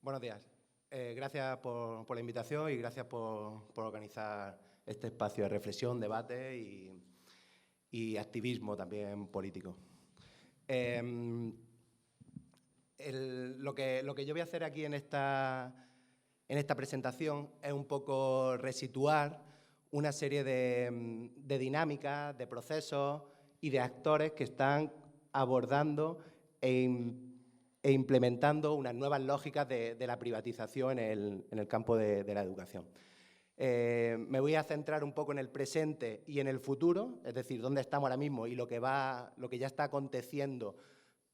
Buenos días. Gracias por la invitación y gracias por organizar este espacio de reflexión, debate y activismo también político. Lo que yo voy a hacer aquí en esta presentación es un poco resituar una serie de dinámicas, de procesos y de actores que están abordando e implementando unas nuevas lógicas de la privatización en el campo de la educación. Me voy a centrar un poco en el presente y en el futuro, es decir, dónde estamos ahora mismo y lo que ya está aconteciendo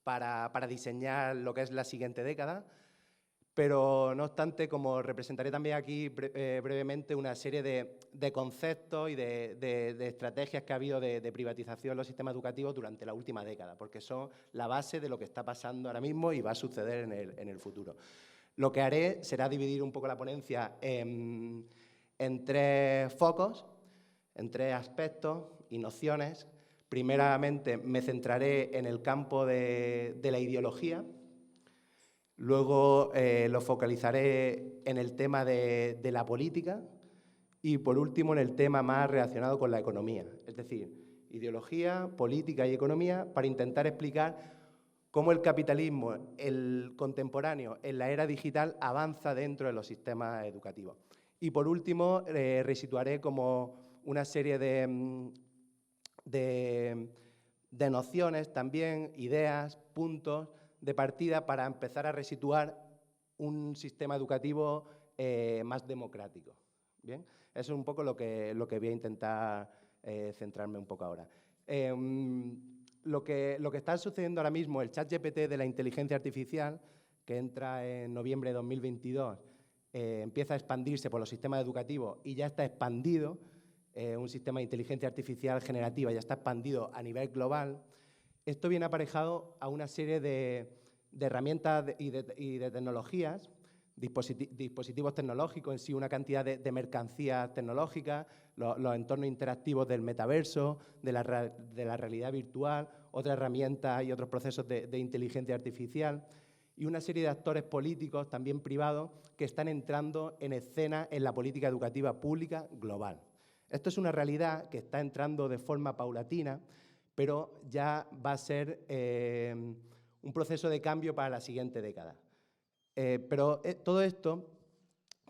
para diseñar lo que es la siguiente década. Pero, no obstante, como representaré también aquí brevemente una serie de conceptos y de estrategias que ha habido de privatización en los sistemas educativos durante la última década, porque son la base de lo que está pasando ahora mismo y va a suceder en el futuro. Lo que haré será dividir un poco la ponencia en tres focos, en tres aspectos y nociones. Primeramente, me centraré en el campo de la ideología. Luego lo focalizaré en el tema de la política y, por último, en el tema más relacionado con la economía. Es decir, ideología, política y economía, para intentar explicar cómo el capitalismo, el contemporáneo, en la era digital, avanza dentro de los sistemas educativos. Y, por último, resituaré como una serie de nociones también, ideas, puntos de partida para empezar a resituar un sistema educativo más democrático. ¿Bien? Eso es un poco lo que voy a intentar centrarme un poco ahora. Lo que está sucediendo ahora mismo, el ChatGPT de la inteligencia artificial, que entra en noviembre de 2022, empieza a expandirse por los sistemas educativos y ya está expandido, un sistema de inteligencia artificial generativa ya está expandido a nivel global. Esto viene aparejado a una serie de herramientas y de tecnologías, dispositivos tecnológicos en sí, una cantidad de mercancías tecnológicas, los entornos interactivos del metaverso, de la realidad virtual, otras herramientas y otros procesos de inteligencia artificial y una serie de actores políticos, también privados, que están entrando en escena en la política educativa pública global. Esto es una realidad que está entrando de forma paulatina, pero ya va a ser un proceso de cambio para la siguiente década. Pero todo esto,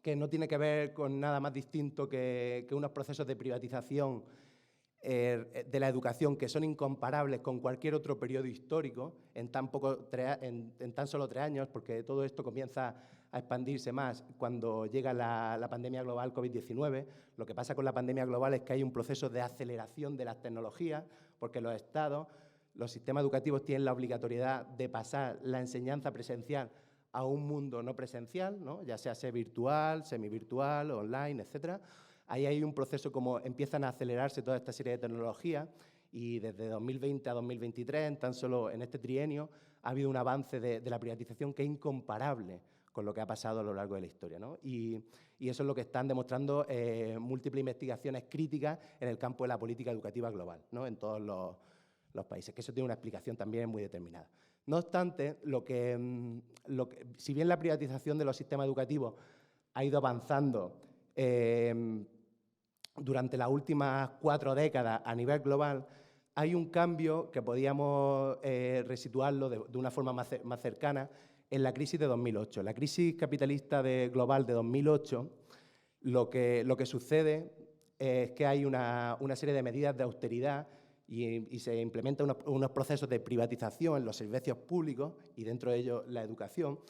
que no tiene que ver con nada más distinto que unos procesos de privatización de la educación que son incomparables con cualquier otro periodo histórico en tan solo 3 años, porque todo esto comienza a expandirse más cuando llega la pandemia global COVID-19. Lo que pasa con la pandemia global es que hay un proceso de aceleración de las tecnologías, porque los estados, los sistemas educativos tienen la obligatoriedad de pasar la enseñanza presencial a un mundo no presencial, ¿no? Ya sea virtual, semivirtual, online, etcétera. Ahí hay un proceso como empiezan a acelerarse toda esta serie de tecnologías y desde 2020 a 2023, tan solo en este trienio, ha habido un avance de la privatización que es incomparable con lo que ha pasado a lo largo de la historia, ¿no? Y eso es lo que están demostrando múltiples investigaciones críticas en el campo de la política educativa global, ¿no? En todos los países, que eso tiene una explicación también muy determinada. No obstante, si bien la privatización de los sistemas educativos ha ido avanzando durante las últimas 4 décadas a nivel global, hay un cambio que podíamos resituarlo de una forma más cercana en la crisis de 2008. La crisis capitalista global de 2008, lo que sucede es que hay una serie de medidas de austeridad y se implementan unos procesos de privatización en los servicios públicos y dentro de ellos la educación,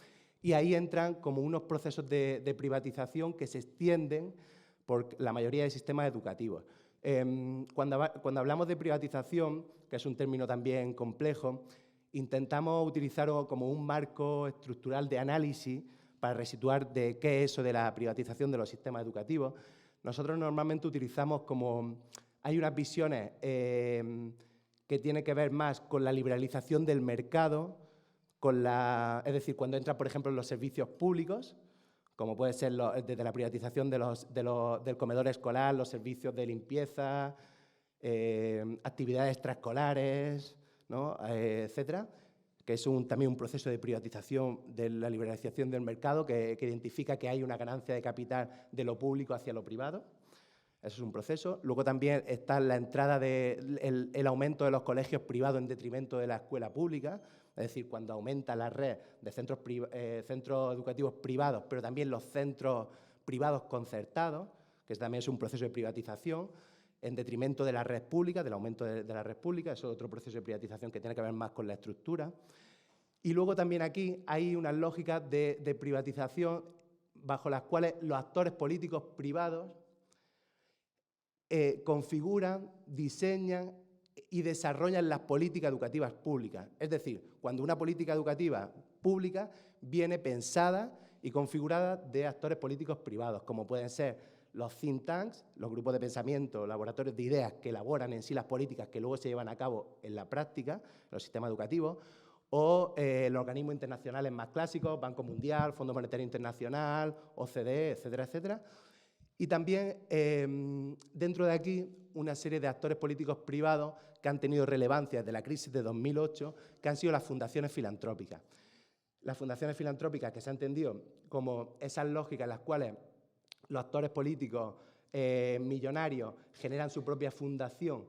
y ahí entran como unos procesos de privatización que se extienden por la mayoría de sistemas educativos. Cuando hablamos de privatización, que es un término también complejo, intentamos utilizarlo como un marco estructural de análisis para resituar de qué es eso de la privatización de los sistemas educativos. Nosotros normalmente utilizamos hay unas visiones que tienen que ver más con la liberalización del mercado, es decir, cuando entran, por ejemplo, en los servicios públicos, como puede ser desde la privatización del comedor escolar, los servicios de limpieza, actividades extraescolares, ¿no? Etcétera, que es también un proceso de privatización de la liberalización del mercado que identifica que hay una ganancia de capital de lo público hacia lo privado. Eso es un proceso. Luego también está la entrada el aumento de los colegios privados en detrimento de la escuela pública, es decir, cuando aumenta la red de centros educativos privados, pero también los centros privados concertados, que también es un proceso de privatización, en detrimento de la red pública, del aumento de la red pública. Eso es otro proceso de privatización que tiene que ver más con la estructura. Y luego también aquí hay unas lógicas de privatización bajo las cuales los actores políticos privados configuran, diseñan y desarrollan las políticas educativas públicas. Es decir, cuando una política educativa pública viene pensada y configurada de actores políticos privados, como pueden ser los think tanks, los grupos de pensamiento, laboratorios de ideas que elaboran en sí las políticas que luego se llevan a cabo en la práctica, en los sistemas educativos, o los organismos internacionales más clásicos, Banco Mundial, Fondo Monetario Internacional, OCDE, etcétera, etcétera. Y también dentro de aquí una serie de actores políticos privados que han tenido relevancia desde la crisis de 2008, que han sido las fundaciones filantrópicas. Las fundaciones filantrópicas que se han entendido como esas lógicas en las cuales los actores políticos millonarios generan su propia fundación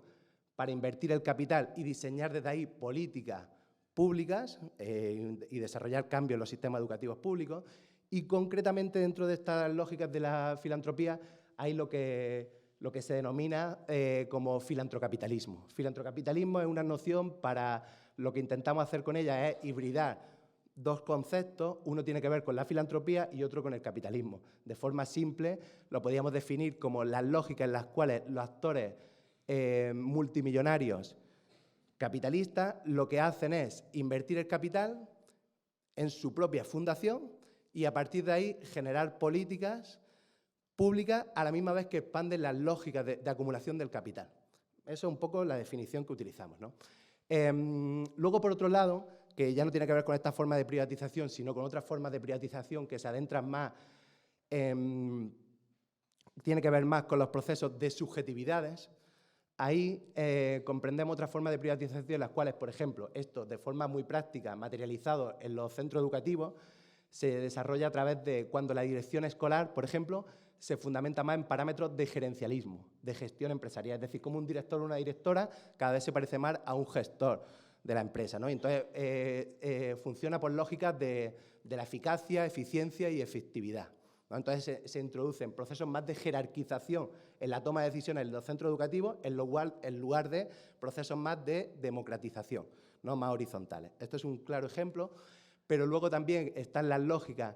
para invertir el capital y diseñar desde ahí políticas públicas y desarrollar cambios en los sistemas educativos públicos. Y concretamente dentro de estas lógicas de la filantropía hay lo que se denomina como filantrocapitalismo. Filantrocapitalismo es una noción para lo que intentamos hacer con ella es hibridar dos conceptos, uno tiene que ver con la filantropía y otro con el capitalismo. De forma simple lo podríamos definir como las lógicas en las cuales los actores multimillonarios capitalistas lo que hacen es invertir el capital en su propia fundación y a partir de ahí generar políticas públicas a la misma vez que expanden las lógicas de acumulación del capital. Eso es un poco la definición que utilizamos, ¿no? Luego, por otro lado, que ya no tiene que ver con esta forma de privatización, sino con otras formas de privatización que se adentran más, tiene que ver más con los procesos de subjetividades. Ahí comprendemos otras formas de privatización, en las cuales, por ejemplo, esto de forma muy práctica, materializado en los centros educativos, se desarrolla a través de cuando la dirección escolar, por ejemplo, se fundamenta más en parámetros de gerencialismo, de gestión empresarial. Es decir, como un director o una directora cada vez se parece más a un gestor de la empresa, ¿no? Entonces, funciona por lógicas de la eficacia, eficiencia y efectividad, ¿no? Entonces, se introducen procesos más de jerarquización en la toma de decisiones en los centros educativos en lugar de procesos más de democratización, ¿no? Más horizontales. Esto es un claro ejemplo. Pero luego también están las lógicas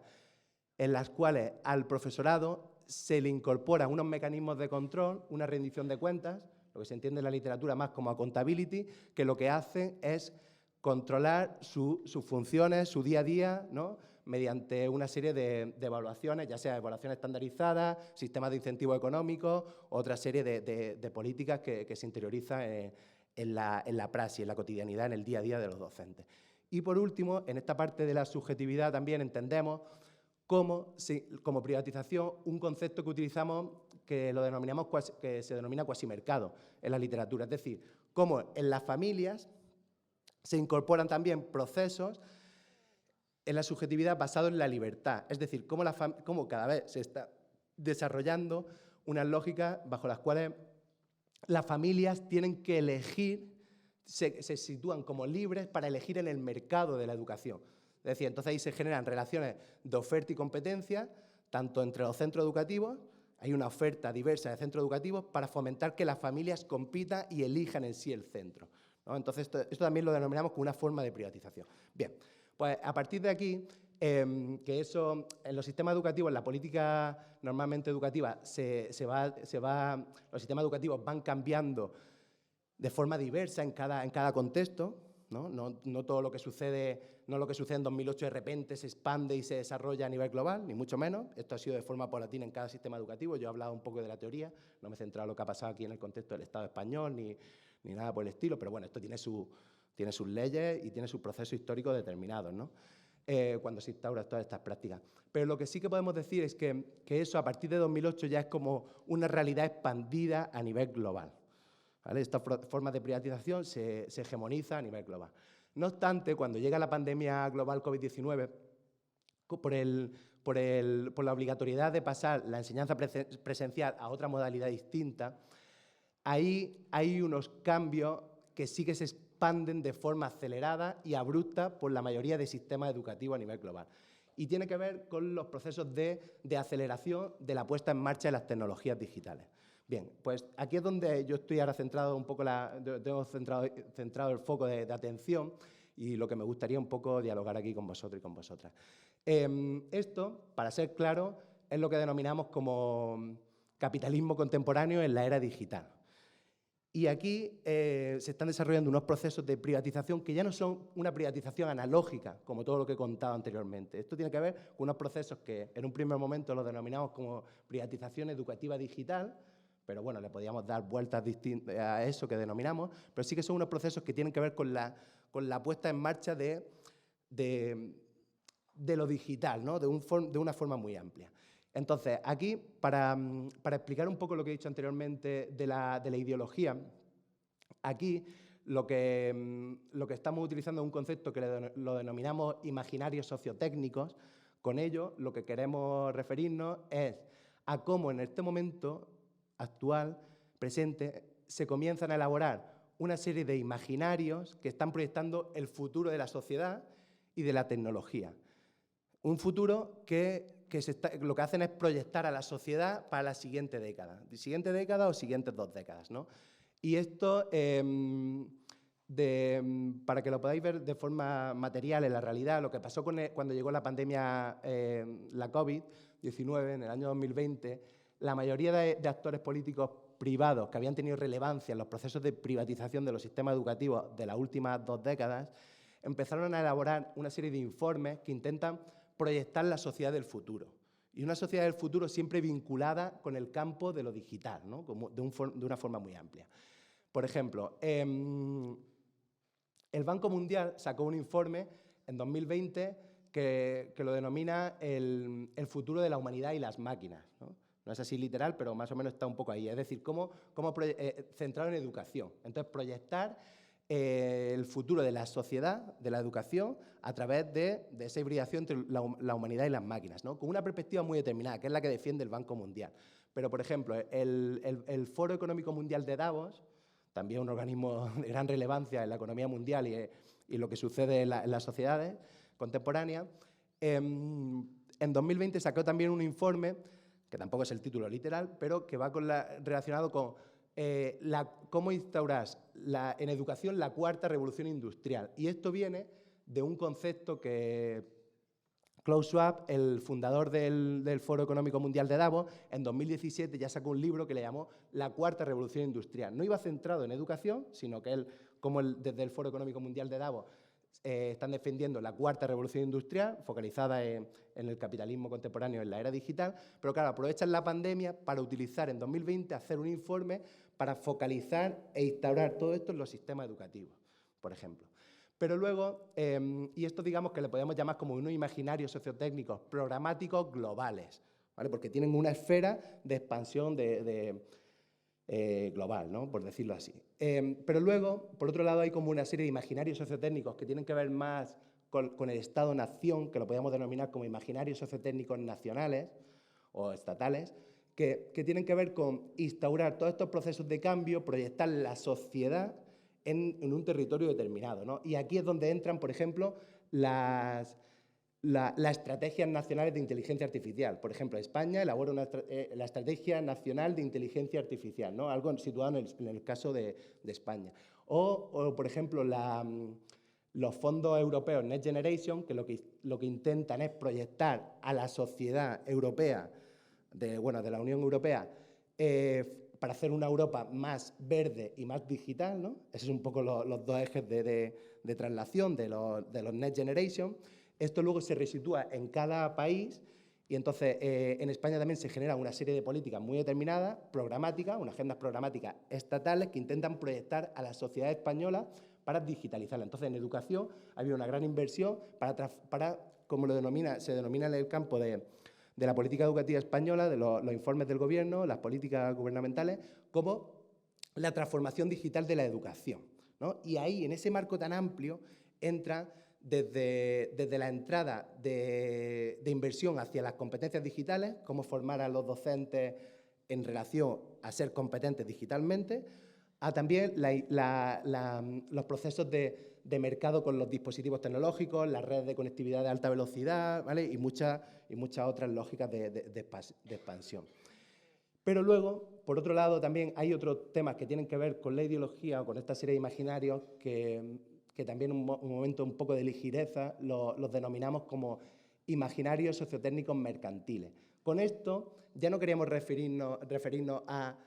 en las cuales al profesorado se le incorporan unos mecanismos de control, una rendición de cuentas, lo que se entiende en la literatura más como accountability, que lo que hacen es controlar sus funciones, su día a día, ¿no? Mediante una serie de evaluaciones, ya sea evaluaciones estandarizadas, sistemas de incentivos económicos, otra serie de políticas que se interiorizan en la praxis, en la cotidianidad, en el día a día de los docentes. Y por último, en esta parte de la subjetividad también entendemos como privatización un concepto que utilizamos que lo denominamos que se denomina cuasimercado en la literatura, es decir, cómo en las familias se incorporan también procesos en la subjetividad basados en la libertad, es decir, cómo cada vez se está desarrollando unas lógicas bajo las cuales las familias tienen que elegir, se sitúan como libres para elegir en el mercado de la educación. Es decir, entonces ahí se generan relaciones de oferta y competencia, tanto entre los centros educativos, hay una oferta diversa de centros educativos para fomentar que las familias compitan y elijan en sí el centro, ¿no? Entonces esto también lo denominamos como una forma de privatización. Bien, pues a partir de aquí, que eso en los sistemas educativos, en la política normalmente educativa, los sistemas educativos van cambiando de forma diversa en cada contexto, ¿no? No todo lo que sucede, no lo que sucede en 2008 de repente se expande y se desarrolla a nivel global, ni mucho menos. Esto ha sido de forma paulatina en cada sistema educativo. Yo he hablado un poco de la teoría, no me he centrado en lo que ha pasado aquí en el contexto del Estado español, ni nada por el estilo, pero bueno, esto tiene sus leyes y tiene sus procesos históricos determinados, ¿no? Cuando se instauran todas estas prácticas. Pero lo que sí que podemos decir es que eso a partir de 2008 ya es como una realidad expandida a nivel global, ¿vale? Esta forma de privatización se hegemoniza a nivel global. No obstante, cuando llega la pandemia global COVID-19, por la obligatoriedad de pasar la enseñanza presencial a otra modalidad distinta, ahí hay unos cambios que sí que se expanden de forma acelerada y abrupta por la mayoría de sistemas educativos a nivel global. Y tiene que ver con los procesos de aceleración de la puesta en marcha de las tecnologías digitales. Bien, pues aquí es donde yo estoy ahora centrado un poco, tengo centrado el foco de atención y lo que me gustaría un poco dialogar aquí con vosotros y con vosotras. Esto, para ser claro, es lo que denominamos como capitalismo contemporáneo en la era digital. Y aquí se están desarrollando unos procesos de privatización que ya no son una privatización analógica, como todo lo que he contado anteriormente. Esto tiene que ver con unos procesos que en un primer momento los denominamos como privatización educativa digital, pero bueno, le podíamos dar vueltas distintas a eso que denominamos, pero sí que son unos procesos que tienen que ver con la puesta en marcha de lo digital, ¿no? de una forma muy amplia. Entonces, aquí, para explicar un poco lo que he dicho anteriormente de la ideología, aquí lo que estamos utilizando es un concepto que lo denominamos imaginarios sociotécnicos. Con ello, lo que queremos referirnos es a cómo en este momento actual, presente, se comienzan a elaborar una serie de imaginarios que están proyectando el futuro de la sociedad y de la tecnología. Un futuro que lo que hacen es proyectar a la sociedad para la siguiente década o siguientes 2 décadas, ¿no? Y esto, para que lo podáis ver de forma material en la realidad, lo que pasó cuando llegó la pandemia, la COVID-19 en el año 2020, la mayoría de actores políticos privados que habían tenido relevancia en los procesos de privatización de los sistemas educativos de las últimas 2 décadas, empezaron a elaborar una serie de informes que intentan proyectar la sociedad del futuro. Y una sociedad del futuro siempre vinculada con el campo de lo digital, ¿no? de una forma muy amplia. Por ejemplo, el Banco Mundial sacó un informe en 2020 que lo denomina el futuro de la humanidad y las máquinas, ¿no? No es así literal, pero más o menos está un poco ahí. Es decir, centrado en educación. Entonces, proyectar el futuro de la sociedad, de la educación, a través de esa hibridación entre la humanidad y las máquinas, ¿no? Con una perspectiva muy determinada, que es la que defiende el Banco Mundial. Pero, por ejemplo, el Foro Económico Mundial de Davos, también un organismo de gran relevancia en la economía mundial y lo que sucede en las sociedades contemporáneas, en 2020 sacó también un informe, que tampoco es el título literal, pero que va relacionado con cómo instaurar en educación la 4ª revolución industrial. Y esto viene de un concepto que Klaus Schwab, el fundador del Foro Económico Mundial de Davos, en 2017 ya sacó un libro que le llamó La 4ª Revolución Industrial. No iba centrado en educación, sino que él, desde el Foro Económico Mundial de Davos, están defendiendo la 4ª Revolución Industrial, focalizada en el capitalismo contemporáneo en la era digital, pero claro, aprovechan la pandemia para utilizar en 2020, hacer un informe para focalizar e instaurar todo esto en los sistemas educativos, por ejemplo. Pero luego, y esto digamos que le podemos llamar como unos imaginarios sociotécnicos programáticos globales, ¿vale? Porque tienen una esfera de expansión global, ¿no? Por decirlo así. Pero luego, por otro lado, hay como una serie de imaginarios sociotécnicos que tienen que ver más con el Estado-nación, que lo podemos denominar como imaginarios sociotécnicos nacionales o estatales, que tienen que ver con instaurar todos estos procesos de cambio, proyectar la sociedad en un territorio determinado, ¿no? Y aquí es donde entran, por ejemplo, las estrategias nacionales de inteligencia artificial. Por ejemplo, España elabora la Estrategia Nacional de Inteligencia Artificial, ¿no? Algo situado en el caso de España. O, por ejemplo, los fondos europeos Next Generation, que lo que intentan es proyectar a la sociedad europea, de la Unión Europea, para hacer una Europa más verde y más digital, ¿no? Esos son un poco los 2 ejes de traslación de los Next Generation. Esto luego se resitúa en cada país y entonces en España también se genera una serie de políticas muy determinadas, programáticas, unas agendas programáticas estatales que intentan proyectar a la sociedad española para digitalizarla. Entonces, en educación ha habido una gran inversión para como se denomina en el campo de la política educativa española, de los informes del gobierno, las políticas gubernamentales, como la transformación digital de la educación, ¿no? Y ahí, en ese marco tan amplio, entra desde la entrada de inversión hacia las competencias digitales, cómo formar a los docentes en relación a ser competentes digitalmente, a también los procesos de mercado con los dispositivos tecnológicos, las redes de conectividad de alta velocidad, ¿vale? y muchas otras lógicas de expansión. Pero luego, por otro lado, también hay otros temas que tienen que ver con la ideología o con esta serie de imaginarios que también en un momento un poco de ligereza los denominamos como imaginarios sociotécnicos mercantiles. Con esto ya no queríamos referirnos a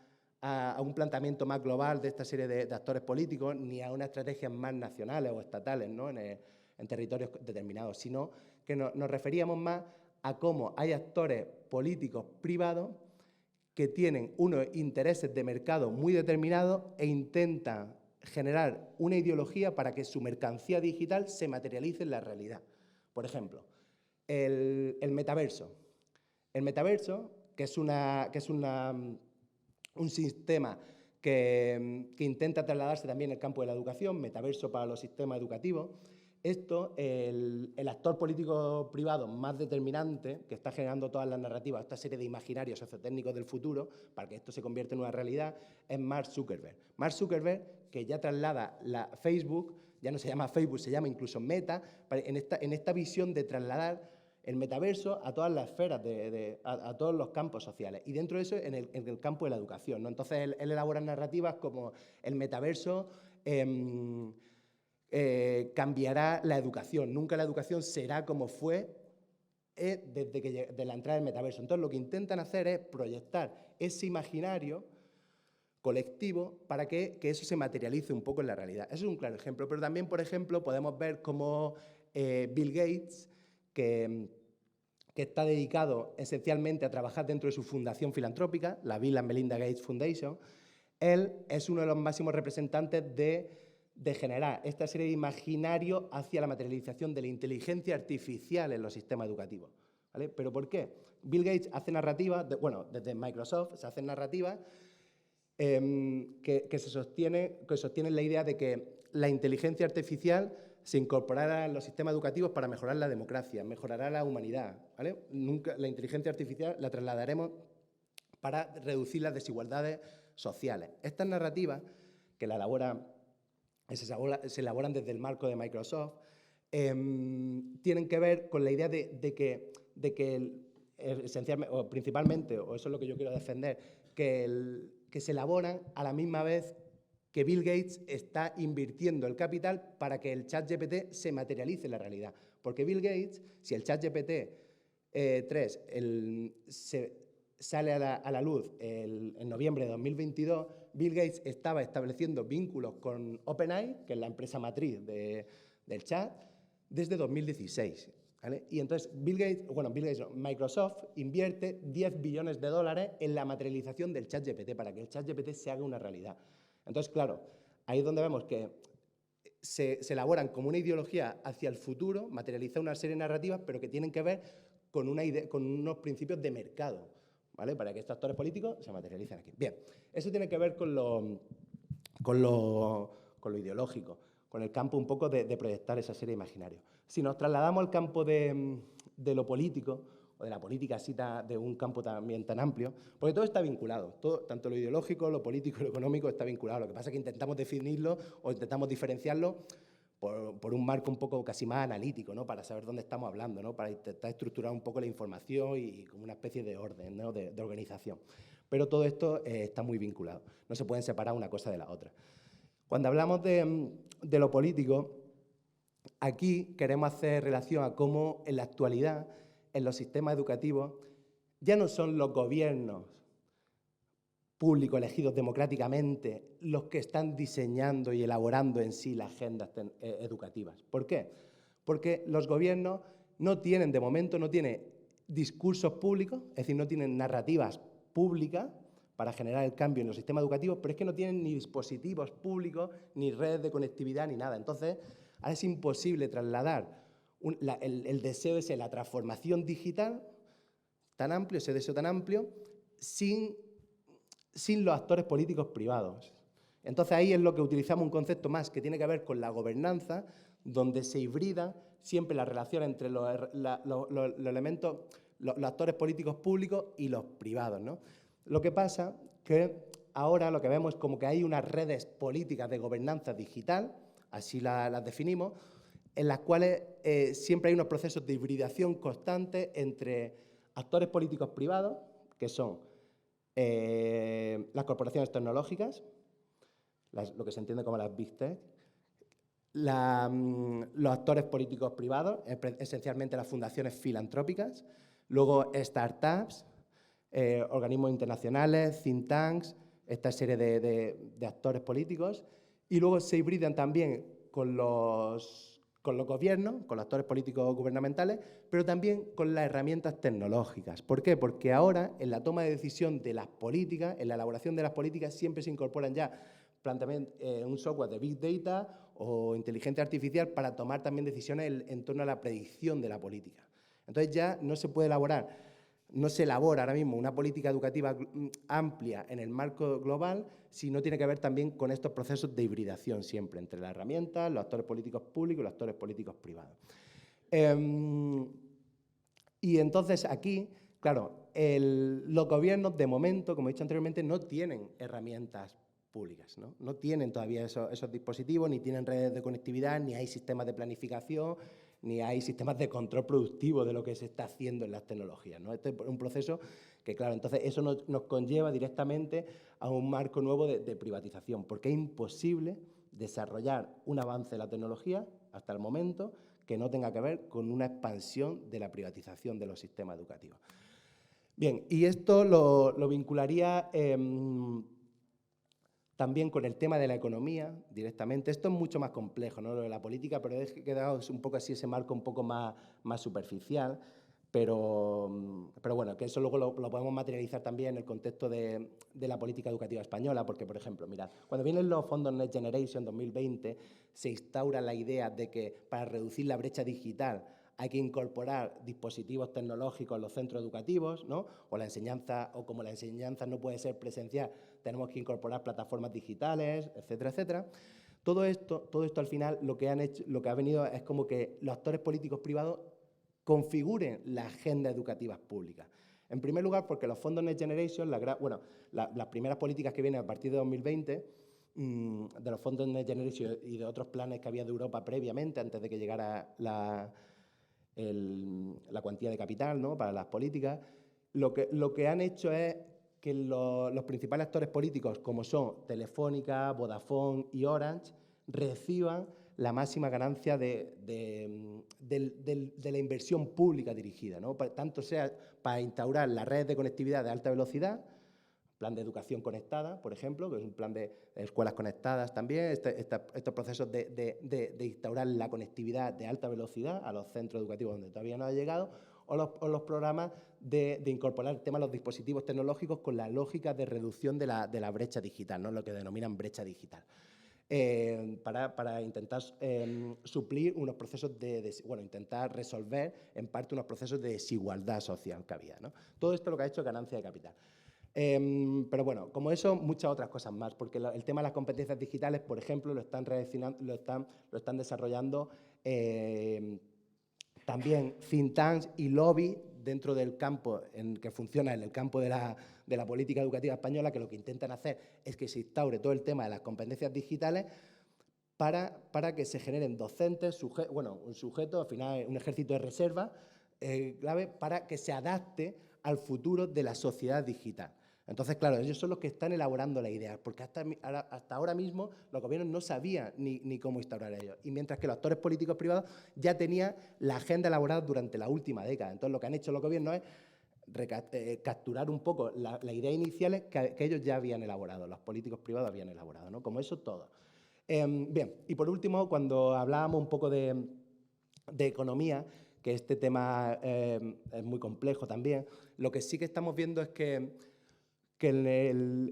un planteamiento más global de esta serie de actores políticos ni a unas estrategias más nacionales o estatales, ¿no? en territorios determinados, sino que nos referíamos más a cómo hay actores políticos privados que tienen unos intereses de mercado muy determinados e intentan generar una ideología para que su mercancía digital se materialice en la realidad. Por ejemplo, el metaverso. El metaverso, que es un sistema que intenta trasladarse también al campo de la educación, metaverso para los sistemas educativos. Esto, el actor político privado más determinante que está generando todas las narrativas, esta serie de imaginarios sociotécnicos del futuro, para que esto se convierta en una realidad, es Mark Zuckerberg. Mark Zuckerberg, que ya traslada Facebook, ya no se llama Facebook, se llama incluso Meta, en esta visión de trasladar el metaverso a todas las esferas, a todos los campos sociales. Y dentro de eso, en el campo de la educación, ¿no? Entonces, él elabora narrativas como el metaverso cambiará la educación. Nunca la educación será como fue desde la entrada del metaverso. Entonces, lo que intentan hacer es proyectar ese imaginario colectivo para que eso se materialice un poco en la realidad. Eso es un claro ejemplo. Pero también, por ejemplo, podemos ver cómo Bill Gates, que está dedicado esencialmente a trabajar dentro de su fundación filantrópica, la Bill and Melinda Gates Foundation, él es uno de los máximos representantes de generar esta serie de imaginarios hacia la materialización de la inteligencia artificial en los sistemas educativos, ¿vale? ¿Pero por qué? Bill Gates hace narrativas, desde Microsoft se hacen narrativas que sostienen la idea de que la inteligencia artificial se incorporará en los sistemas educativos para mejorar la democracia, mejorará la humanidad, ¿vale? Nunca la inteligencia artificial la trasladaremos para reducir las desigualdades sociales. Estas narrativas, que se elaboran desde el marco de Microsoft, tienen que ver con la idea de que esencialmente, o principalmente, o eso es lo que yo quiero defender, que se elaboran a la misma vez que Bill Gates está invirtiendo el capital para que el ChatGPT se materialice en la realidad. Porque Bill Gates, si el ChatGPT 3 sale a la luz en noviembre de 2022, Bill Gates estaba estableciendo vínculos con OpenAI, que es la empresa matriz del chat, desde 2016. ¿Vale? Y entonces Microsoft invierte 10 billones de dólares en la materialización del ChatGPT para que el ChatGPT se haga una realidad. Entonces, claro, ahí es donde vemos que se elaboran como una ideología hacia el futuro, materializa una serie de narrativas, pero que tienen que ver con unos principios de mercado, ¿vale? Para que estos actores políticos se materialicen aquí. Bien, eso tiene que ver con lo ideológico, con el campo un poco de proyectar esa serie de imaginarios. Si nos trasladamos al campo de lo político, o de la política así de un campo también tan amplio, porque todo está vinculado, tanto lo ideológico, lo político y lo económico está vinculado. Lo que pasa es que intentamos definirlo o intentamos diferenciarlo por un marco un poco casi más analítico, ¿no? Para saber dónde estamos hablando, ¿no? Para intentar estructurar un poco la información y como una especie de orden, ¿no? de organización. Pero todo esto está muy vinculado, no se pueden separar una cosa de la otra. Cuando hablamos de lo político, aquí queremos hacer relación a cómo en la actualidad, en los sistemas educativos, ya no son los gobiernos públicos elegidos democráticamente los que están diseñando y elaborando en sí las agendas educativas. ¿Por qué? Porque los gobiernos de momento no tienen discursos públicos, es decir, no tienen narrativas públicas para generar el cambio en los sistemas educativos, pero es que no tienen ni dispositivos públicos, ni redes de conectividad, ni nada. Entonces, ahora es imposible trasladar el deseo ese, la transformación digital tan amplio, ese deseo tan amplio, sin los actores políticos privados. Entonces ahí es lo que utilizamos un concepto más que tiene que ver con la gobernanza, donde se hibrida siempre la relación entre los elementos, los actores políticos públicos y los privados, ¿no? Lo que pasa que ahora lo que vemos es como que hay unas redes políticas de gobernanza digital, así las definimos, en las cuales siempre hay unos procesos de hibridación constante entre actores políticos privados, que son las corporaciones tecnológicas, lo que se entiende como las Big Tech, los actores políticos privados, esencialmente las fundaciones filantrópicas, luego startups, organismos internacionales, think tanks, esta serie de actores políticos, y luego se hibridan también con los gobiernos, con los actores políticos gubernamentales, pero también con las herramientas tecnológicas. ¿Por qué? Porque ahora, en la toma de decisión de las políticas, en la elaboración de las políticas, siempre se incorporan ya un software de Big Data o inteligencia artificial para tomar también decisiones en torno a la predicción de la política. Entonces ya no se puede elaborar, no se elabora ahora mismo una política educativa amplia en el marco global si no tiene que ver también con estos procesos de hibridación siempre entre las herramientas, los actores políticos públicos y los actores políticos privados. Y entonces aquí, claro, los gobiernos de momento, como he dicho anteriormente, no tienen herramientas públicas, ¿no? No tienen todavía esos dispositivos, ni tienen redes de conectividad, ni hay sistemas de planificación, ni hay sistemas de control productivo de lo que se está haciendo en las tecnologías, ¿no? Este es un proceso que, claro, entonces eso nos conlleva directamente a un marco nuevo de privatización, porque es imposible desarrollar un avance de la tecnología hasta el momento que no tenga que ver con una expansión de la privatización de los sistemas educativos. Bien, y esto lo vincularía también con el tema de la economía directamente. Esto es mucho más complejo, ¿no?, lo de la política, pero he quedado un poco así ese marco un poco más superficial, pero bueno, que eso luego lo podemos materializar también en el contexto de la política educativa española, porque, por ejemplo, mirad, cuando vienen los fondos Next Generation 2020, se instaura la idea de que para reducir la brecha digital hay que incorporar dispositivos tecnológicos en los centros educativos, ¿no? O como la enseñanza no puede ser presencial, tenemos que incorporar plataformas digitales, etcétera, etcétera. Todo esto al final lo que ha venido es como que los actores políticos privados configuren la agenda educativa pública. En primer lugar, porque los fondos Next Generation, las primeras políticas que vienen a partir de 2020, de los fondos Next Generation y de otros planes que había de Europa previamente, antes de que llegara la cuantía de capital, ¿no?, para las políticas, lo que han hecho es que los principales actores políticos, como son Telefónica, Vodafone y Orange, reciban la máxima ganancia de la inversión pública dirigida, ¿no? Tanto sea para instaurar las redes de conectividad de alta velocidad, plan de educación conectada, por ejemplo, que es un plan de escuelas conectadas también, estos procesos de instaurar la conectividad de alta velocidad a los centros educativos donde todavía no ha llegado, o los programas de incorporar el tema de los dispositivos tecnológicos con la lógica de reducción de la brecha digital, ¿no?, lo que denominan brecha digital, para intentar suplir unos procesos intentar resolver en parte unos procesos de desigualdad social que había, ¿no? Todo esto lo que ha hecho es ganancia de capital. Pero bueno, como eso, muchas otras cosas más, porque el tema de las competencias digitales, por ejemplo, lo están desarrollando también think tanks y lobby dentro del campo que funciona en el campo de la política educativa española, que lo que intentan hacer es que se instaure todo el tema de las competencias digitales para que se generen docentes, un sujeto, al final un ejército de reserva, clave para que se adapte al futuro de la sociedad digital. Entonces, claro, ellos son los que están elaborando la idea, porque hasta ahora mismo los gobiernos no sabían ni cómo instaurar ellos. Y mientras que los actores políticos privados ya tenían la agenda elaborada durante la última década. Entonces, lo que han hecho los gobiernos es capturar un poco las ideas iniciales que ellos ya habían elaborado, los políticos privados habían elaborado, ¿no? Como eso todo. Bien, y por último, cuando hablábamos un poco de economía, que este tema es muy complejo también, lo que sí que estamos viendo es que en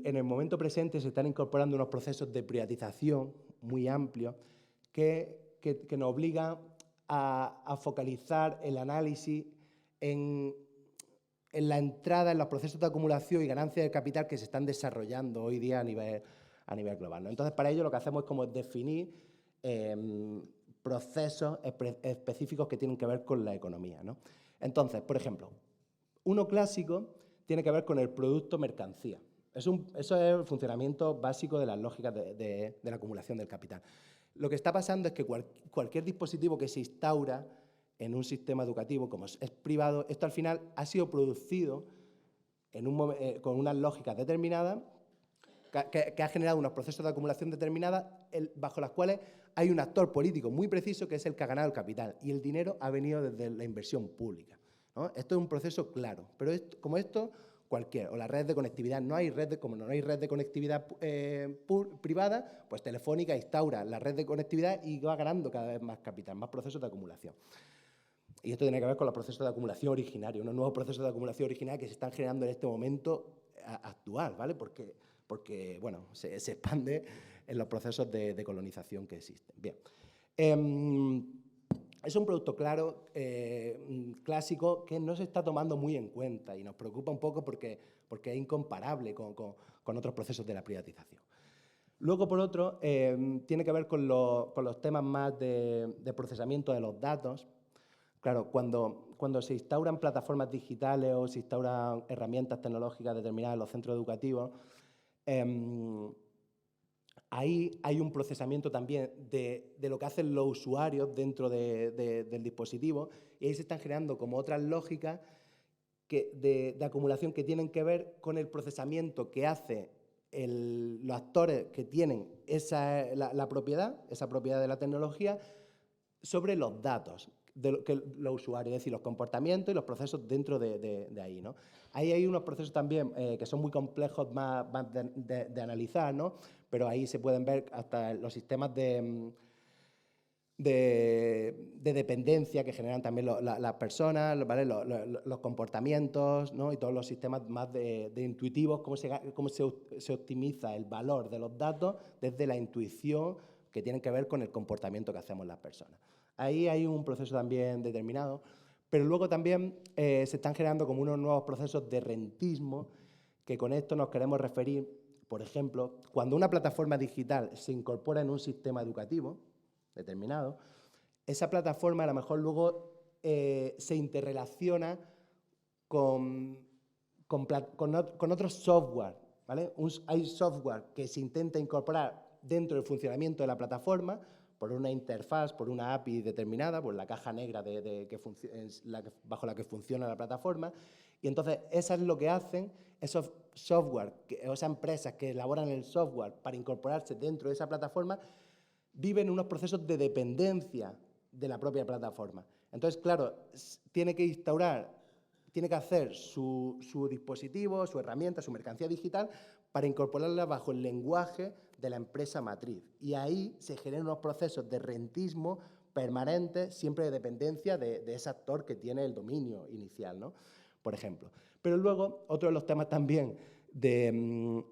el momento presente se están incorporando unos procesos de privatización muy amplios que nos obligan a focalizar el análisis en la entrada, en los procesos de acumulación y ganancia de capital que se están desarrollando hoy día a nivel global, ¿no? Entonces, para ello lo que hacemos es como definir procesos específicos que tienen que ver con la economía, ¿no? Entonces, por ejemplo, uno clásico tiene que ver con el producto-mercancía. Eso es el funcionamiento básico de las lógicas de la acumulación del capital. Lo que está pasando es que cualquier dispositivo que se instaura en un sistema educativo, como es privado, esto al final ha sido producido con unas lógicas determinadas que ha generado unos procesos de acumulación determinadas bajo las cuales hay un actor político muy preciso que es el que ha ganado el capital y el dinero ha venido desde la inversión pública, ¿no? Esto es un proceso claro, pero como esto, o las redes de conectividad, como no hay red de conectividad privada, pues Telefónica instaura la red de conectividad y va ganando cada vez más capital, más procesos de acumulación. Y esto tiene que ver con los procesos de acumulación originarios, unos nuevos procesos de acumulación originarios que se están generando en este momento actual, ¿vale? Porque bueno, se expande en los procesos de colonización que existen. Bien. Es un producto claro, clásico, que no se está tomando muy en cuenta y nos preocupa un poco porque es incomparable con otros procesos de la privatización. Luego, por otro, tiene que ver con los temas más de procesamiento de los datos. Claro, cuando se instauran plataformas digitales o se instauran herramientas tecnológicas determinadas en los centros educativos, ahí hay un procesamiento también de lo que hacen los usuarios dentro del dispositivo y ahí se están generando como otras lógicas de acumulación que tienen que ver con el procesamiento que hace los actores que tienen la propiedad, esa propiedad de la tecnología, sobre los datos que los usuarios, es decir, los comportamientos y los procesos dentro de ahí, ¿no? Ahí hay unos procesos también que son muy complejos más de analizar, ¿no? Pero ahí se pueden ver hasta los sistemas de dependencia que generan también las personas, ¿vale? Los comportamientos, ¿no? Y todos los sistemas más de intuitivos, cómo se optimiza el valor de los datos desde la intuición que tienen que ver con el comportamiento que hacemos las personas. Ahí hay un proceso también determinado, pero luego también se están generando como unos nuevos procesos de rentismo, que con esto nos queremos referir, por ejemplo, cuando una plataforma digital se incorpora en un sistema educativo determinado, esa plataforma a lo mejor luego se interrelaciona con otros software, ¿vale? Hay software que se intenta incorporar dentro del funcionamiento de la plataforma por una interfaz, por una API determinada, por la caja negra bajo la que funciona la plataforma. Y entonces, eso es lo que hacen esos software, esas empresas que elaboran el software para incorporarse dentro de esa plataforma, viven unos procesos de dependencia de la propia plataforma. Entonces, claro, tiene que hacer su dispositivo, su herramienta, su mercancía digital para incorporarla bajo el lenguaje de la empresa matriz. Y ahí se generan unos procesos de rentismo permanentes, siempre de dependencia de ese actor que tiene el dominio inicial, ¿no? Por ejemplo. Pero luego, otro de los temas también de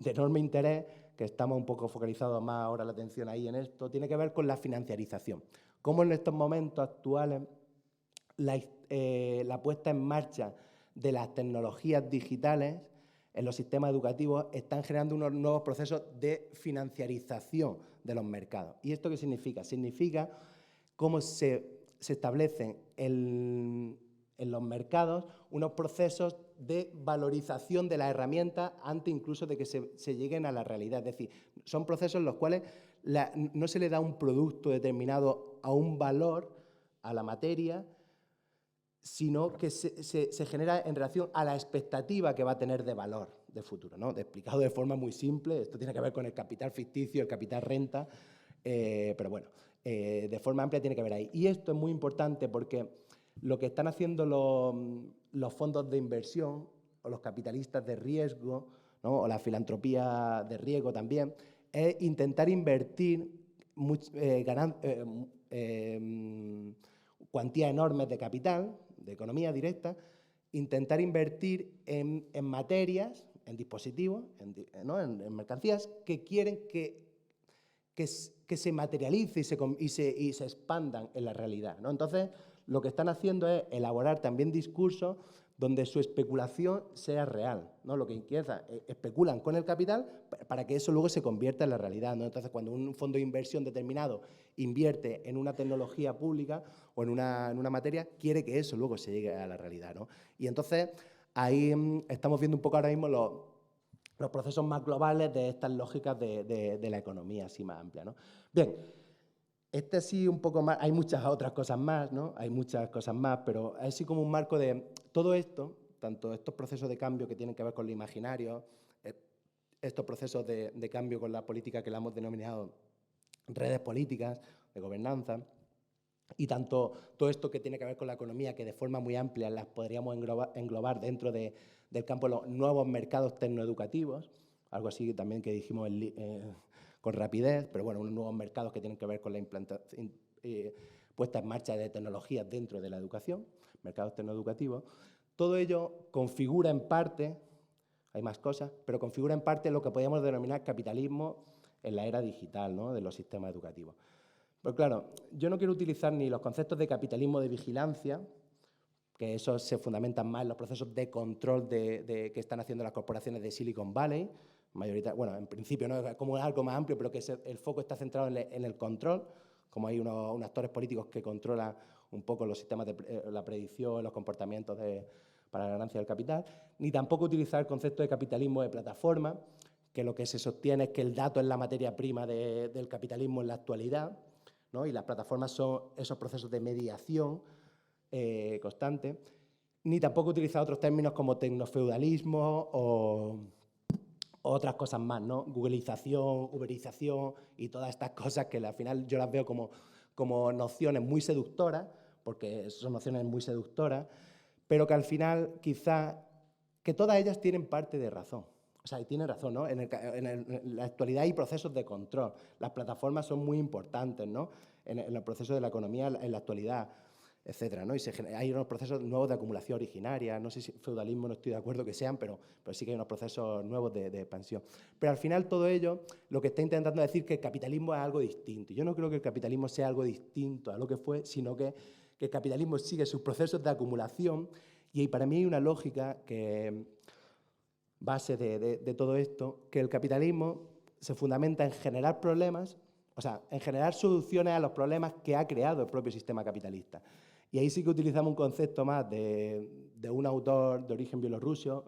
enorme interés, que estamos un poco focalizados más ahora la atención ahí en esto, tiene que ver con la financiarización. Cómo en estos momentos actuales la puesta en marcha de las tecnologías digitales en los sistemas educativos están generando unos nuevos procesos de financiarización de los mercados. ¿Y esto qué significa? Significa cómo se establecen en los mercados unos procesos de valorización de las herramientas antes incluso de que se lleguen a la realidad. Es decir, son procesos en los cuales no se le da un producto determinado a un valor, a la materia, sino que se genera en relación a la expectativa que va a tener de valor de futuro, ¿no? Explicado de forma muy simple, esto tiene que ver con el capital ficticio, el capital renta, pero bueno, de forma amplia tiene que ver ahí. Y esto es muy importante porque lo que están haciendo los fondos de inversión o los capitalistas de riesgo, ¿no? O la filantropía de riesgo también, es intentar invertir cuantías enormes de capital, de economía directa, intentar invertir en materias, en dispositivos, en mercancías que quieren que se materialice y se expandan en la realidad, ¿no? Entonces, lo que están haciendo es elaborar también discursos donde su especulación sea real, ¿no? Lo que inquieta, especulan con el capital para que eso luego se convierta en la realidad, ¿no? Entonces, cuando un fondo de inversión determinado invierte en una tecnología pública o en una materia, quiere que eso luego se llegue a la realidad, ¿no? Y entonces, ahí estamos viendo un poco ahora mismo los procesos más globales de estas lógicas de la economía así más amplia, ¿no? Bien, este sí un poco más, hay muchas otras cosas más, ¿no? Hay muchas cosas más, pero es así como un marco de todo esto, tanto estos procesos de cambio que tienen que ver con lo imaginario, estos procesos de cambio con la política que la hemos denominado redes políticas, de gobernanza, y tanto todo esto que tiene que ver con la economía, que de forma muy amplia las podríamos englobar dentro del campo de los nuevos mercados tecnoeducativos, algo así también que dijimos con rapidez, pero bueno, unos nuevos mercados que tienen que ver con la puesta en marcha de tecnologías dentro de la educación, mercados tecnoeducativos. Todo ello configura en parte, hay más cosas, pero configura en parte lo que podríamos denominar capitalismo en la era digital, ¿no? De los sistemas educativos. Pues claro, yo no quiero utilizar ni los conceptos de capitalismo de vigilancia, que esos se fundamentan más en los procesos de control que están haciendo las corporaciones de Silicon Valley, bueno, en principio no es como algo más amplio, pero que el foco está centrado en el control, como hay unos actores políticos que controlan un poco los sistemas de la predicción, los comportamientos para la ganancia del capital, ni tampoco utilizar el concepto de capitalismo de plataforma, que lo que se sostiene es que el dato es la materia prima del capitalismo en la actualidad, ¿no? Y las plataformas son esos procesos de mediación constante, ni tampoco utilizar otros términos como tecnofeudalismo o otras cosas más, ¿no? Googleización, uberización y todas estas cosas que al final yo las veo como nociones muy seductoras, porque son nociones muy seductoras, pero que al final quizá que todas ellas tienen parte de razón. O sea, y tiene razón, ¿no? En la actualidad hay procesos de control. Las plataformas son muy importantes, ¿no? En el proceso de la economía en la actualidad, etcétera, ¿no? Y hay unos procesos nuevos de acumulación originaria. No sé si feudalismo no estoy de acuerdo que sean, pero sí que hay unos procesos nuevos de expansión. Pero al final todo ello lo que está intentando decir que el capitalismo es algo distinto. Yo no creo que el capitalismo sea algo distinto a lo que fue, sino que el capitalismo sigue sus procesos de acumulación y para mí hay una lógica que base de todo esto, que el capitalismo se fundamenta en generar problemas, o sea, en generar soluciones a los problemas que ha creado el propio sistema capitalista. Y ahí sí que utilizamos un concepto más de un autor de origen bielorruso,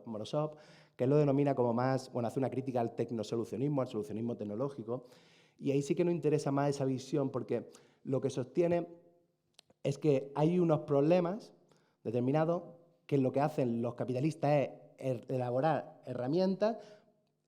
Morozov, que él lo denomina como más, bueno, hace una crítica al tecnosolucionismo, al solucionismo tecnológico, y ahí sí que nos interesa más esa visión, porque lo que sostiene es que hay unos problemas determinados que lo que hacen los capitalistas es elaborar herramientas,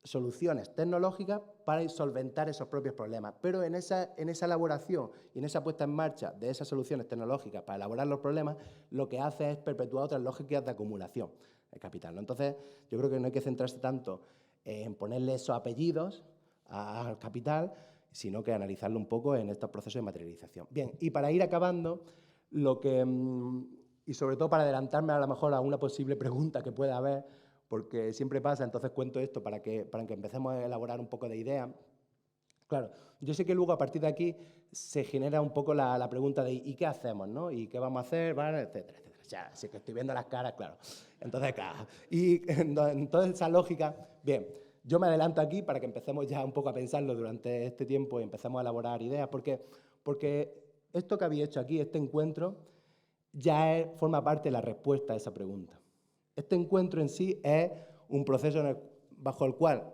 soluciones tecnológicas para solventar esos propios problemas. Pero en esa elaboración y en esa puesta en marcha de esas soluciones tecnológicas para elaborar los problemas, lo que hace es perpetuar otras lógicas de acumulación del capital, ¿no? Entonces, yo creo que no hay que centrarse tanto en ponerle esos apellidos al capital, sino que analizarlo un poco en estos procesos de materialización. Bien, y para ir acabando, y sobre todo para adelantarme a lo mejor a una posible pregunta que pueda haber, porque siempre pasa, entonces cuento esto para que empecemos a elaborar un poco de idea. Claro, yo sé que luego a partir de aquí se genera un poco la pregunta de ¿y qué hacemos, no? ¿Y qué vamos a hacer? ¿Vale? Etcétera, etcétera. Ya, sí que estoy viendo las caras, claro. Entonces, claro, y en toda esa lógica, bien, yo me adelanto aquí para que empecemos ya un poco a pensarlo durante este tiempo y empecemos a elaborar ideas, porque esto que habéis hecho aquí, este encuentro, ya forma parte de la respuesta a esa pregunta. Este encuentro en sí es un proceso bajo el cual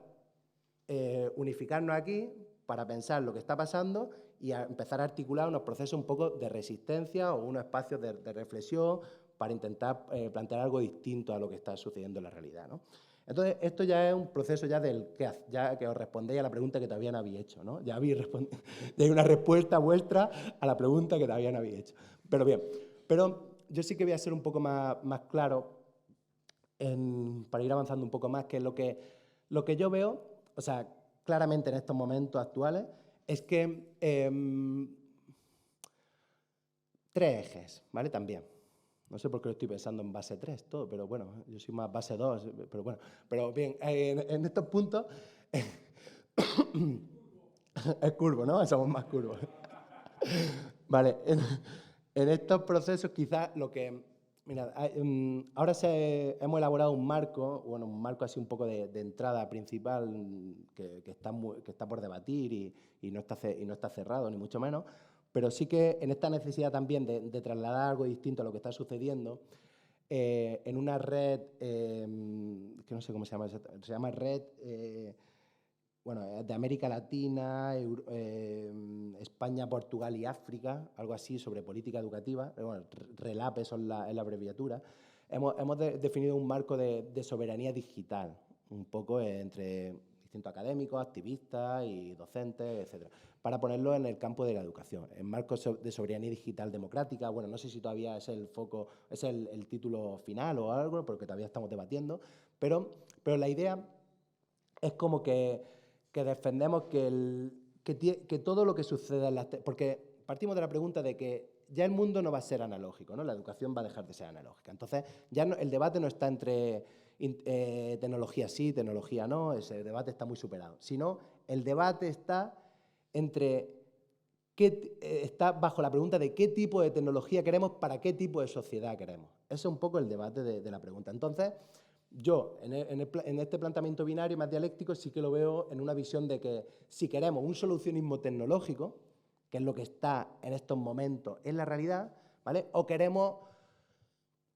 unificarnos aquí para pensar lo que está pasando y empezar a articular unos procesos un poco de resistencia o unos espacios de reflexión para intentar plantear algo distinto a lo que está sucediendo en la realidad, ¿no? Entonces, esto ya es un proceso ya que os respondéis a la pregunta que todavía no habéis hecho, ¿no? Ya hay una respuesta vuestra a la pregunta que todavía no habéis hecho. Pero bien, yo sí que voy a ser un poco más claro para ir avanzando un poco más, que lo que yo veo, o sea, claramente en estos momentos actuales, es que tres ejes, ¿vale? También. No sé por qué lo estoy pensando en base 3 todo, pero bueno, yo soy más base 2, pero bueno. Pero bien, en estos puntos es curvo, ¿no? Somos más curvos. Vale, en estos procesos quizás lo que Mira, ahora hemos elaborado un marco, bueno, un marco así un poco de entrada principal que está por debatir y no está cerrado, ni mucho menos, pero sí que en esta necesidad también de trasladar algo distinto a lo que está sucediendo, en una red, que no sé cómo se llama, se llama Red bueno, de América Latina, España, Portugal y África, algo así sobre política educativa, bueno, RELAPE es la abreviatura. Hemos definido un marco de soberanía digital, un poco entre distintos académicos, activistas y docentes, etcétera, para ponerlo en el campo de la educación, en marcos de soberanía digital democrática. Bueno, no sé si todavía es el foco, es el título final o algo, porque todavía estamos debatiendo, pero la idea es como que defendemos que todo lo que suceda en las... Porque partimos de la pregunta de que ya el mundo no va a ser analógico, ¿no? La educación va a dejar de ser analógica. Entonces, ya el debate no está entre tecnología sí, tecnología no, ese debate está muy superado. Sino, el debate está está bajo la pregunta de qué tipo de tecnología queremos para qué tipo de sociedad queremos. Ese es un poco el debate de la pregunta. Entonces, yo, en este planteamiento binario más dialéctico, sí que lo veo en una visión de que si queremos un solucionismo tecnológico, que es lo que está en estos momentos en la realidad, ¿vale? O queremos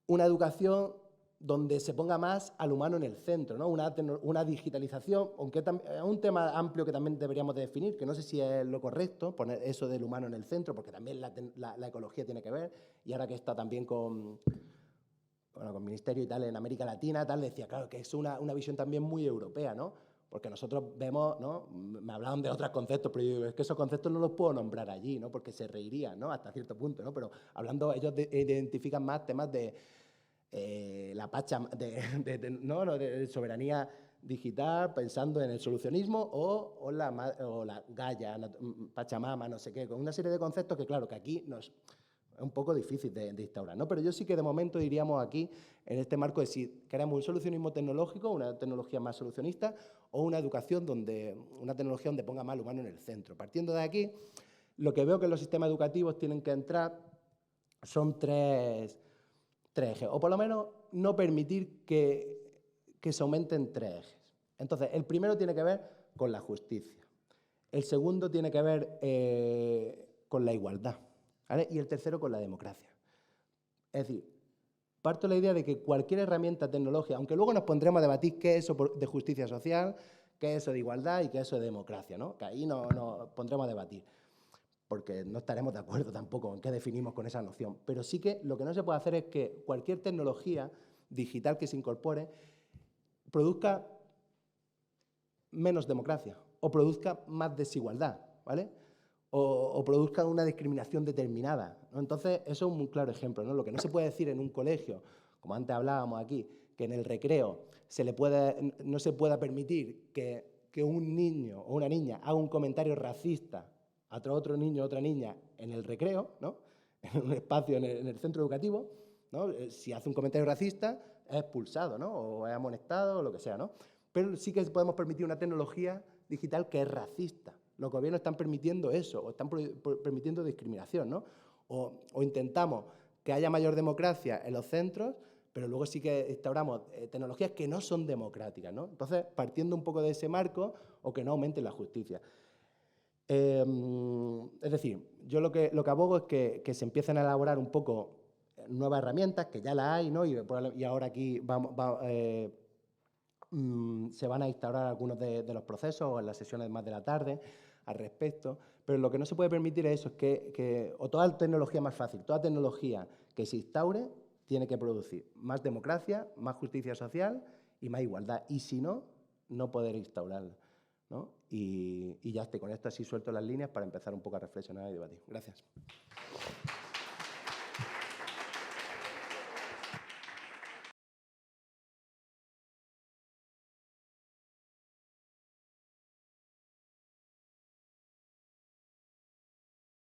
una educación donde se ponga más al humano en el centro, ¿no? Una digitalización, aunque es un tema amplio que también deberíamos de definir, que no sé si es lo correcto, poner eso del humano en el centro, porque también la ecología tiene que ver, y ahora que está también con Ministerio y tal, en América Latina, tal, decía, claro, que es una visión también muy europea, ¿no? Porque nosotros vemos, ¿no? Me hablaban de otros conceptos, pero yo digo, es que esos conceptos no los puedo nombrar allí, ¿no? Porque se reirían, ¿no? Hasta cierto punto, ¿no? Pero hablando, ellos identifican más temas de la de soberanía digital, pensando en el solucionismo o la Gaia, Pachamama, no sé qué, con una serie de conceptos que, claro, que aquí es un poco difícil de instaurar, ¿no? Pero yo sí que de momento diríamos aquí, en este marco, de si queremos un solucionismo tecnológico, una tecnología más solucionista, o una educación una tecnología donde ponga más al humano en el centro. Partiendo de aquí, lo que veo que los sistemas educativos tienen que entrar son tres ejes, o por lo menos no permitir que se aumenten tres ejes. Entonces, el primero tiene que ver con la justicia. El segundo tiene que ver con la igualdad. ¿Vale? Y el tercero con la democracia. Es decir, parto de la idea de que cualquier herramienta tecnológica, aunque luego nos pondremos a debatir qué es eso de justicia social, qué es eso de igualdad y qué es eso de democracia, ¿no? Que ahí nos pondremos a debatir, porque no estaremos de acuerdo tampoco en qué definimos con esa noción. Pero sí que lo que no se puede hacer es que cualquier tecnología digital que se incorpore produzca menos democracia o produzca más desigualdad, ¿vale? O produzcan una discriminación determinada, ¿no? Entonces, eso es un claro ejemplo, ¿no? Lo que no se puede decir en un colegio, como antes hablábamos aquí, que en el recreo no se pueda permitir que un niño o una niña haga un comentario racista a otro niño o otra niña en el recreo, ¿no? En un espacio en el centro educativo, ¿no? Si hace un comentario racista, es expulsado, ¿no? O es amonestado o lo que sea, ¿no? Pero sí que podemos permitir una tecnología digital que es racista. Los gobiernos están permitiendo eso, o están permitiendo discriminación, ¿no? O intentamos que haya mayor democracia en los centros, pero luego sí que instauramos tecnologías que no son democráticas, ¿no? Entonces, partiendo un poco de ese marco, o que no aumente la justicia. Es decir, yo lo que abogo es que se empiecen a elaborar un poco nuevas herramientas, que ya las hay, ¿no? Y ahora aquí se van a instaurar algunos de los procesos en las sesiones más de la tarde al respecto, pero lo que no se puede permitir es eso, o toda tecnología más fácil, toda tecnología que se instaure tiene que producir más democracia, más justicia social y más igualdad, y si no, no poder instaurarla, ¿no? Y ya estoy con esto así suelto las líneas para empezar un poco a reflexionar y debatir. Gracias.